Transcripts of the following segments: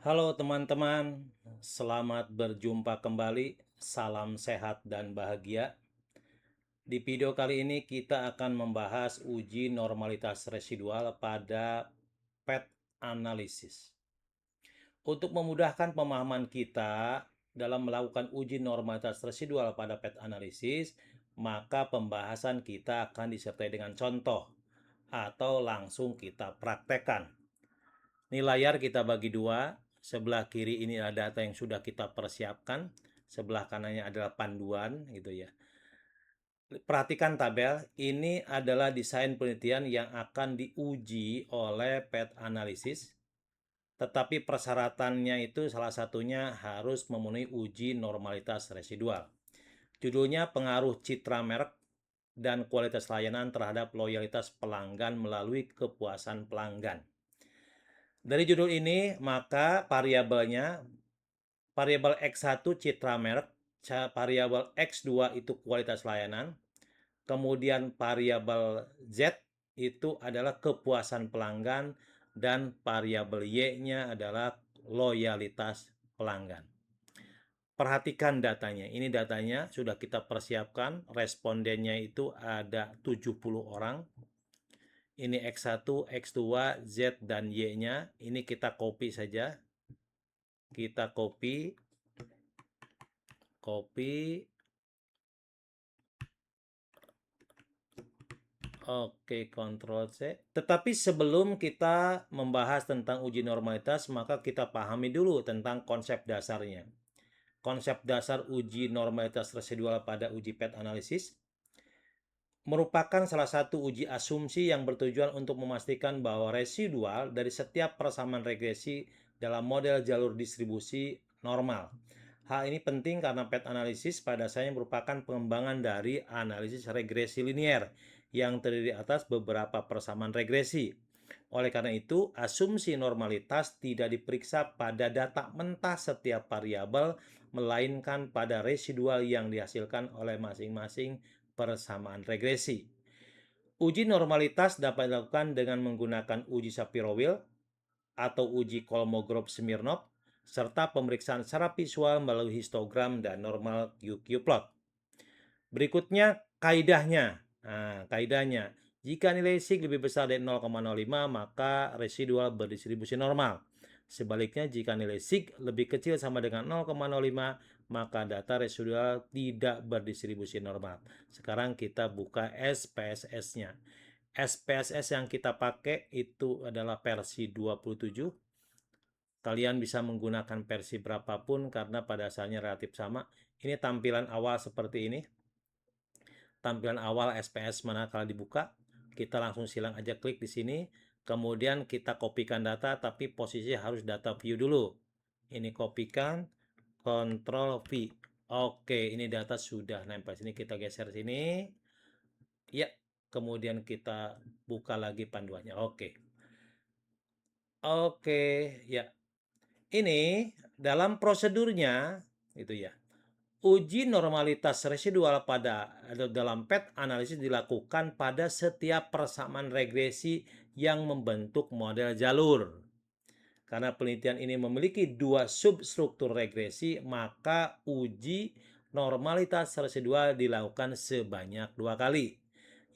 Halo teman-teman, selamat berjumpa kembali. Salam sehat dan bahagia. Di video kali ini kita akan membahas uji normalitas residual pada PET analysis. Untuk memudahkan pemahaman kita dalam melakukan uji normalitas residual pada PET analysis, maka pembahasan kita akan disertai dengan contoh atau langsung kita praktekkan. Ini layar kita bagi dua. Sebelah kiri ini adalah data yang sudah kita persiapkan. Sebelah kanannya adalah panduan gitu ya. Perhatikan tabel, ini adalah desain penelitian yang akan diuji oleh PET analysis. Tetapi persyaratannya itu salah satunya harus memenuhi uji normalitas residual. Judulnya pengaruh citra merek dan kualitas layanan terhadap loyalitas pelanggan melalui kepuasan pelanggan. Dari judul ini, maka variabelnya, variabel X1 citra merek, variabel X2 itu kualitas layanan, kemudian variabel Z itu adalah kepuasan pelanggan, dan variabel Y-nya adalah loyalitas pelanggan. Perhatikan datanya. Ini datanya sudah kita persiapkan. Respondennya itu ada 70 orang. Ini X1, X2, Z, dan Y-nya. Ini kita copy saja. Kita copy. Oke, Ctrl C. Tetapi sebelum kita membahas tentang uji normalitas, maka kita pahami dulu tentang konsep dasarnya. Konsep dasar uji normalitas residual pada uji PET analysis merupakan salah satu uji asumsi yang bertujuan untuk memastikan bahwa residual dari setiap persamaan regresi dalam model jalur distribusi normal. Hal ini penting karena PET analisis pada dasarnya merupakan pengembangan dari analisis regresi linier yang terdiri atas beberapa persamaan regresi. Oleh karena itu, asumsi normalitas tidak diperiksa pada data mentah setiap variabel, melainkan pada residual yang dihasilkan oleh masing-masing persamaan regresi. Uji normalitas dapat dilakukan dengan menggunakan uji Shapiro-Wilk atau uji Kolmogorov-Smirnov serta pemeriksaan secara visual melalui histogram dan normal QQ plot. Berikutnya kaidahnya. Nah, kaidahnya, jika nilai sig lebih besar dari 0,05 maka residual berdistribusi normal. Sebaliknya, jika nilai sig lebih kecil sama dengan 0,05 maka data residual tidak berdistribusi normal. Sekarang kita buka SPSS-nya. SPSS yang kita pakai itu adalah versi 27. Kalian bisa menggunakan versi berapapun karena pada dasarnya relatif sama. Ini tampilan awal seperti ini. Tampilan awal SPS manakala dibuka, kita langsung silang aja klik di sini. Kemudian kita kopikan data, tapi posisi harus data view dulu. Ini kopikan, Ctrl V. Oke, ini data sudah nempel sini. Kita geser sini. Ya, kemudian kita buka lagi panduannya. Oke, ya. Ini dalam prosedurnya, itu ya. Uji normalitas residual pada dalam PET analisis dilakukan pada setiap persamaan regresi yang membentuk model jalur. Karena penelitian ini memiliki dua substruktur regresi, maka uji normalitas residual dilakukan sebanyak 2 kali,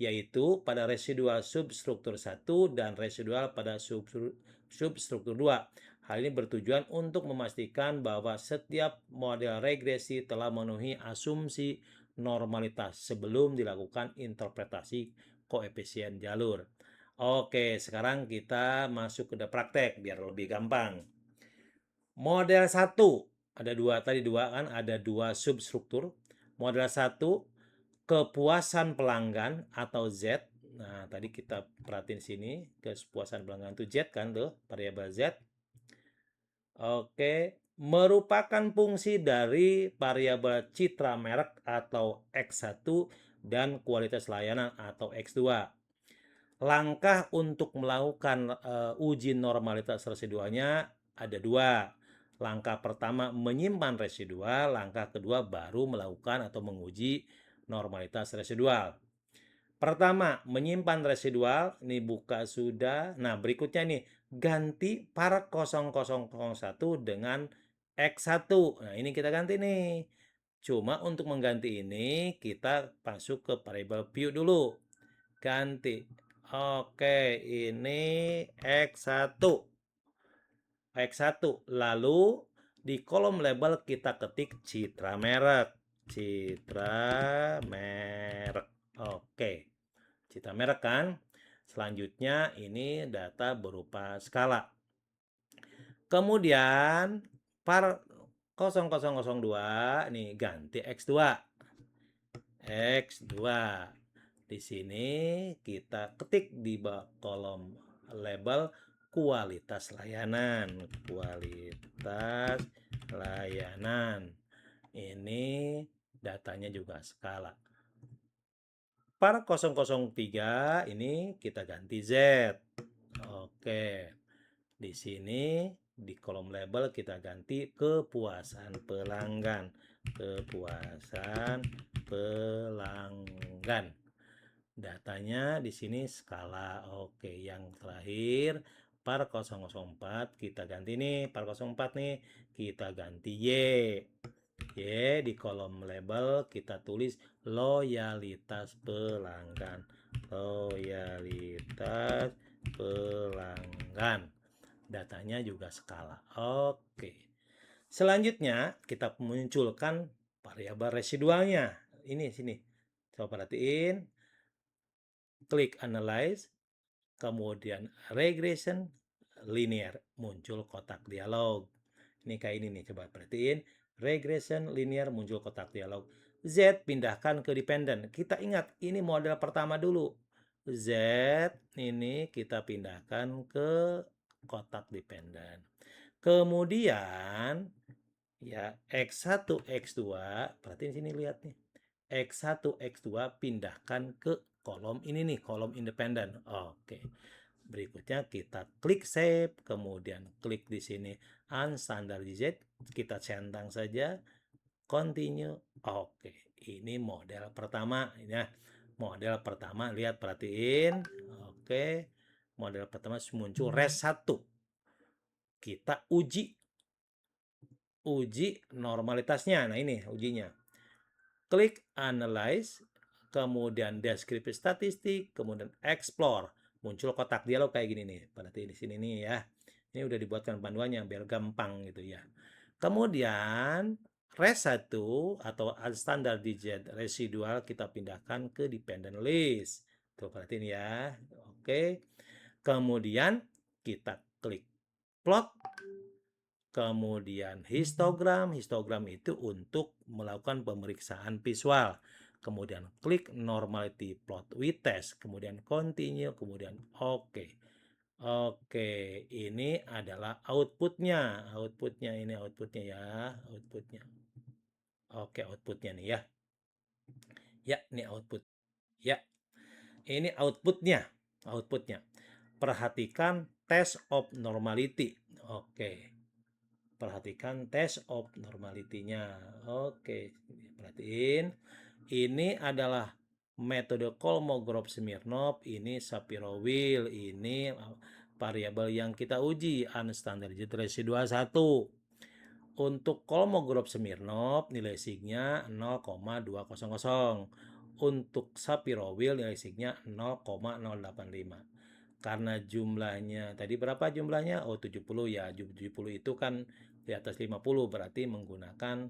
yaitu pada residual substruktur 1 dan residual pada substruktur 2. Hal ini bertujuan untuk memastikan bahwa setiap model regresi telah memenuhi asumsi normalitas sebelum dilakukan interpretasi koefisien jalur. Oke, sekarang kita masuk ke praktek biar lebih gampang. Model 1, ada dua kan, ada dua substruktur. Model 1, kepuasan pelanggan atau Z. Nah, tadi kita perhatiin sini, kepuasan pelanggan itu Z kan tuh, variabel Z. Oke, merupakan fungsi dari variabel citra merek atau X1 dan kualitas layanan atau X2. Langkah untuk melakukan uji normalitas residualnya ada dua. Langkah pertama menyimpan residual, langkah kedua baru melakukan atau menguji normalitas residual. Pertama, menyimpan residual, ini buka sudah. Nah, berikutnya nih, ganti par 0001 dengan X1. Nah, ini kita ganti nih. Cuma untuk mengganti ini, kita masuk ke variable view dulu. Ganti. Oke, ini X1. X1. Lalu di kolom label kita ketik citra merek. Citra merek. Oke. Citra merek kan. Selanjutnya ini data berupa skala. Kemudian par 0002 nih ganti X2. X2. Di sini kita ketik di kolom label kualitas layanan. Kualitas layanan. Ini datanya juga skala. Par 003 ini kita ganti Z. Oke. Di sini di kolom label kita ganti kepuasan pelanggan. Kepuasan pelanggan. Datanya di sini skala. Oke, yang terakhir par 004 kita ganti nih, par 04 nih kita ganti Y. Y di kolom label kita tulis loyalitas pelanggan. Loyalitas pelanggan. Datanya juga skala. Oke. Selanjutnya kita munculkan variabel residualnya. Ini sini. Coba perhatiin. Klik analyze, kemudian regression linear, muncul kotak dialog. Ini kayak ini nih, coba perhatiin. Regression linear, muncul kotak dialog. Z pindahkan ke dependent. Kita ingat, ini model pertama dulu. Z ini kita pindahkan ke kotak dependent. Kemudian ya X1, X2, perhatiin sini lihat nih. X1, X2 pindahkan ke kolom ini nih, kolom independen. Oke. Berikutnya kita klik save, kemudian klik di sini unstandardized, kita centang saja, continue. Oke, ini model pertama ya. Model pertama, lihat perhatiin. Oke. Model pertama muncul res 1. Kita uji normalitasnya. Nah, ini ujinya. Klik analyze, kemudian deskripsi statistik, kemudian explore. Muncul kotak dialog kayak gini nih. Berarti di sini nih ya. Ini udah dibuatkan panduannya biar gampang gitu ya. Kemudian res 1 atau unstandardized residual kita pindahkan ke dependent list. Tuh perhatiin ya. Oke. Kemudian kita klik plot. Kemudian histogram itu untuk melakukan pemeriksaan visual. Kemudian klik normality plot with test, kemudian continue, kemudian oke. Oke, ini adalah outputnya. Ini outputnya ya, outputnya. Oke, outputnya nih ya. Ya, ini output. Ya, ini outputnya. Perhatikan test of normality. Oke. Perhatikan test of normality-nya. Oke, perhatiin. Ini adalah metode Kolmogorov-Smirnov, ini Shapiro-Wilk, ini variabel yang kita uji unstandardized residual 1. Untuk Kolmogorov-Smirnov nilai signya 0,200. Untuk Shapiro-Wilk nilai signya 0,085. Karena jumlahnya tadi berapa jumlahnya? Oh, 70 ya. 70 itu kan di atas 50 berarti menggunakan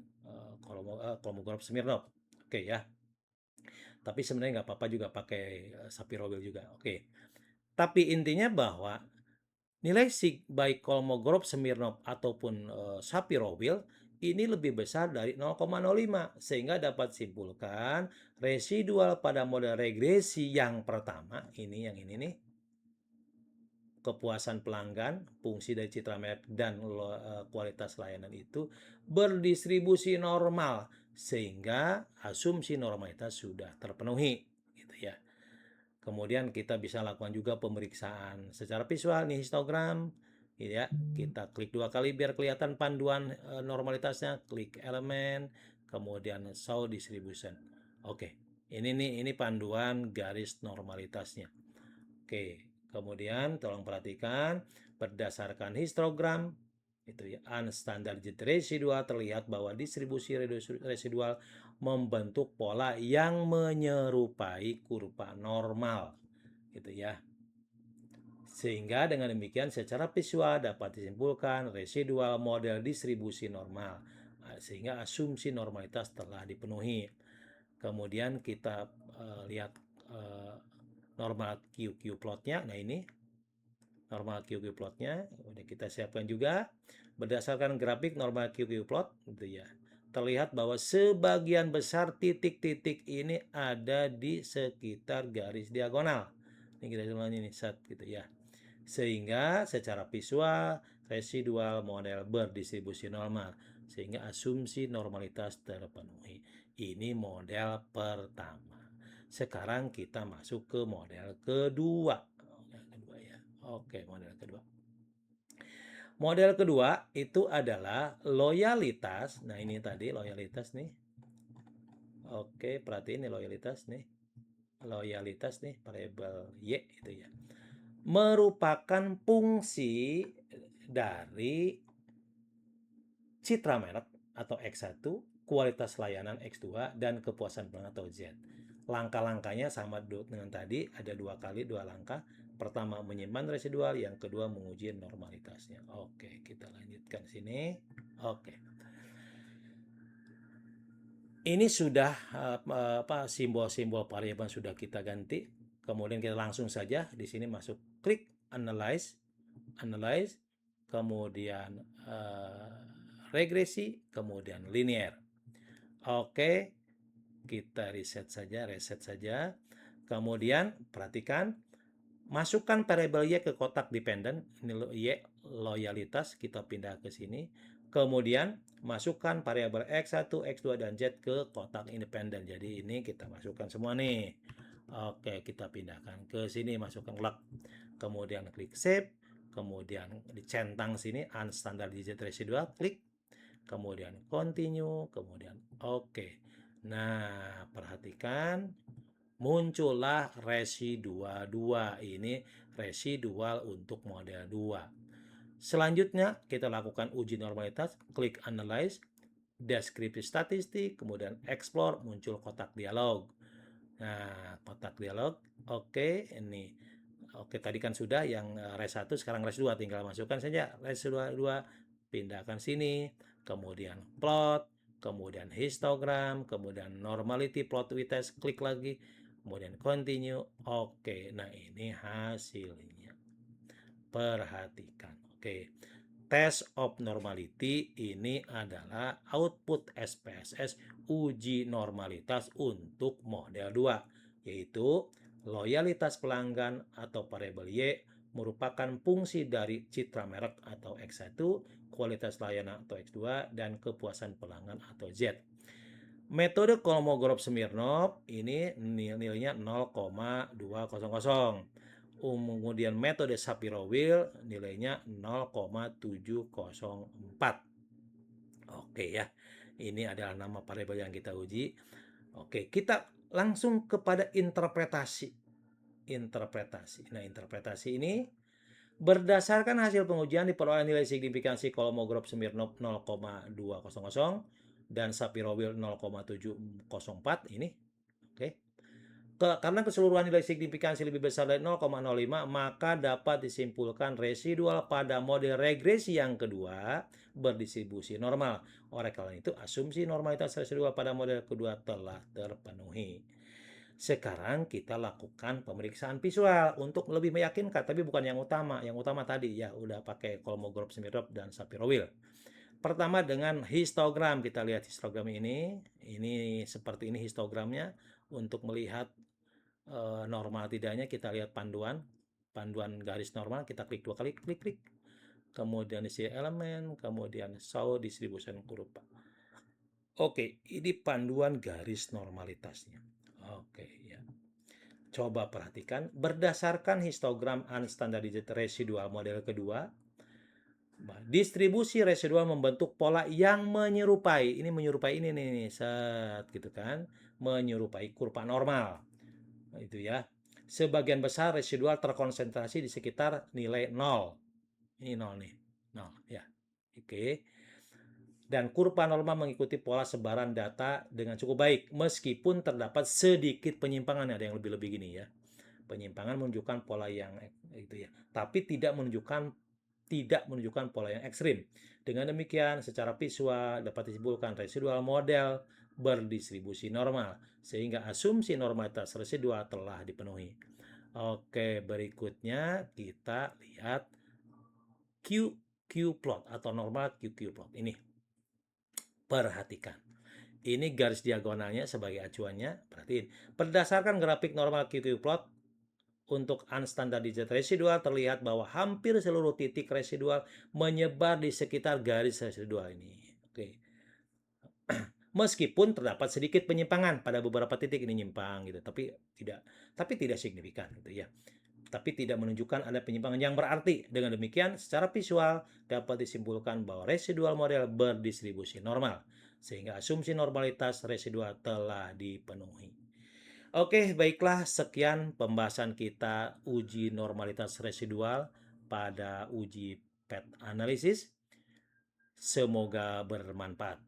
Kolmogorov-Smirnov. Oke ya. Tapi sebenarnya nggak apa-apa juga pakai Shapiro-Wilk juga. Oke. Tapi intinya bahwa nilai sig baik Kolmogorov-Smirnov ataupun Shapiro-Wilk ini lebih besar dari 0,05 sehingga dapat simpulkan residual pada model regresi yang pertama ini yang ini nih kepuasan pelanggan, fungsi dari citra merek dan kualitas layanan itu berdistribusi normal sehingga asumsi normalitas sudah terpenuhi gitu ya. Kemudian kita bisa lakukan juga pemeriksaan secara visual nih histogram gitu ya. Kita klik 2 kali biar kelihatan panduan normalitasnya, klik elemen, kemudian show distribution. Oke. Ini panduan garis normalitasnya. Oke. Kemudian tolong perhatikan berdasarkan histogram itu ya, unstandard residual terlihat bahwa distribusi residual membentuk pola yang menyerupai kurva normal gitu ya. Sehingga dengan demikian secara visual dapat disimpulkan residual model distribusi normal. Sehingga asumsi normalitas telah dipenuhi. Kemudian kita lihat normal QQ plotnya. Nah ini normal QQ plotnya udah kita siapkan juga. Berdasarkan grafik normal QQ plot gitu ya. Terlihat bahwa sebagian besar titik-titik ini ada di sekitar garis diagonal. Ini kita ulangi nih set gitu ya. Sehingga secara visual residual model berdistribusi normal sehingga asumsi normalitas terpenuhi. Ini model pertama. Sekarang kita masuk ke model kedua. Model kedua ya. Oke, model kedua. Model kedua itu adalah loyalitas. Nah, ini tadi loyalitas nih. Oke, perhatiin nih loyalitas nih. Loyalitas nih variabel Y itu ya. Merupakan fungsi dari citra merek atau X1, kualitas layanan X2, dan kepuasan pelanggan atau Z. Langkah-langkahnya sama dengan tadi, ada dua langkah. Pertama menyimpan residual, yang kedua menguji normalitasnya. Oke, kita lanjutkan sini. Oke. Ini sudah simbol-simbol variabel sudah kita ganti. Kemudian kita langsung saja di sini masuk klik analyze, kemudian regresi, kemudian linear. Oke, kita reset saja. Kemudian perhatikan, masukkan variabel Y ke kotak dependent. Ini Y loyalitas, kita pindah ke sini. Kemudian masukkan variabel X1, X2, dan Z ke kotak independen. Jadi ini kita masukkan semua nih. Oke, kita pindahkan ke sini, masukkan lock. Kemudian klik save. Kemudian dicentang sini unstandard digit residual, klik. Kemudian continue, kemudian oke. Nah, perhatikan muncullah residual 2. Ini residual untuk model 2. Selanjutnya kita lakukan uji normalitas, klik analyze, deskripsi statistik, kemudian explore, muncul kotak dialog. Nah, kotak dialog, oke, ini. Oke, tadi kan sudah yang res 1, sekarang res 2, tinggal masukkan saja res 2, pindahkan sini, kemudian plot, kemudian histogram, kemudian normality plot with test, klik lagi, kemudian continue. Oke, nah ini hasilnya. Perhatikan. Oke. Test of normality ini adalah output SPSS uji normalitas untuk model 2, yaitu loyalitas pelanggan atau variabel Y merupakan fungsi dari citra merek atau X1, kualitas layanan atau X2, dan kepuasan pelanggan atau Z. Metode Kolmogorov-Smirnov ini nilainya 0,200. Kemudian metode Shapiro-Wilk nilainya 0,704. Oke ya, ini adalah nama variabel yang kita uji. Oke, kita langsung kepada interpretasi. Nah, interpretasi ini berdasarkan hasil pengujian diperoleh nilai signifikansi Kolmogorov-Smirnov 0,200 dan Shapiro-Wilk 0,704 ini. Oke. Karena keseluruhan nilai signifikansi lebih besar dari 0,05, maka dapat disimpulkan residual pada model regresi yang kedua berdistribusi normal. Oleh karena itu, asumsi normalitas residual pada model kedua telah terpenuhi. Sekarang kita lakukan pemeriksaan visual untuk lebih meyakinkan, tapi bukan yang utama. Yang utama tadi ya udah pakai Kolmogorov-Smirnov dan Shapiro-Wilk. Pertama dengan histogram, kita lihat histogram ini seperti ini histogramnya. Untuk melihat normal tidaknya kita lihat panduan garis normal, kita klik 2 kali, klik, kemudian isi elemen, kemudian show distribution kurva. Oke, ini panduan garis normalitasnya. Oke ya, coba perhatikan berdasarkan histogram unstandardized residual model kedua, distribusi residual membentuk pola yang menyerupai ini nih set gitu kan, menyerupai kurva normal itu ya. Sebagian besar residual terkonsentrasi di sekitar nilai 0. Ini 0 nih. 0 ya. Oke. Dan kurva normal mengikuti pola sebaran data dengan cukup baik meskipun terdapat sedikit penyimpangan. Ada yang lebih-lebih gini ya. Penyimpangan menunjukkan pola yang itu ya, tapi tidak menunjukkan pola yang ekstrim. Dengan demikian, secara visual dapat disimpulkan residual model berdistribusi normal, sehingga asumsi normalitas residual telah dipenuhi. Oke, berikutnya kita lihat QQ plot atau normal QQ plot. Ini, perhatikan. Ini garis diagonalnya sebagai acuannya. Perhatiin. Berdasarkan grafik normal QQ plot, untuk unstandardized residual terlihat bahwa hampir seluruh titik residual menyebar di sekitar garis residual ini. Oke. Meskipun terdapat sedikit penyimpangan pada beberapa titik ini nyimpang gitu, tapi tidak signifikan gitu ya. Tapi tidak menunjukkan ada penyimpangan yang berarti. Dengan demikian, secara visual dapat disimpulkan bahwa residual model berdistribusi normal, sehingga asumsi normalitas residual telah dipenuhi. Oke, baiklah, sekian pembahasan kita uji normalitas residual pada uji PET analisis. Semoga bermanfaat.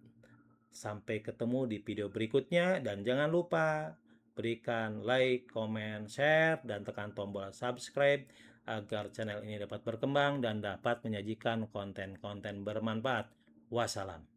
Sampai ketemu di video berikutnya dan jangan lupa berikan like, comment, share, dan tekan tombol subscribe agar channel ini dapat berkembang dan dapat menyajikan konten-konten bermanfaat. Wassalam.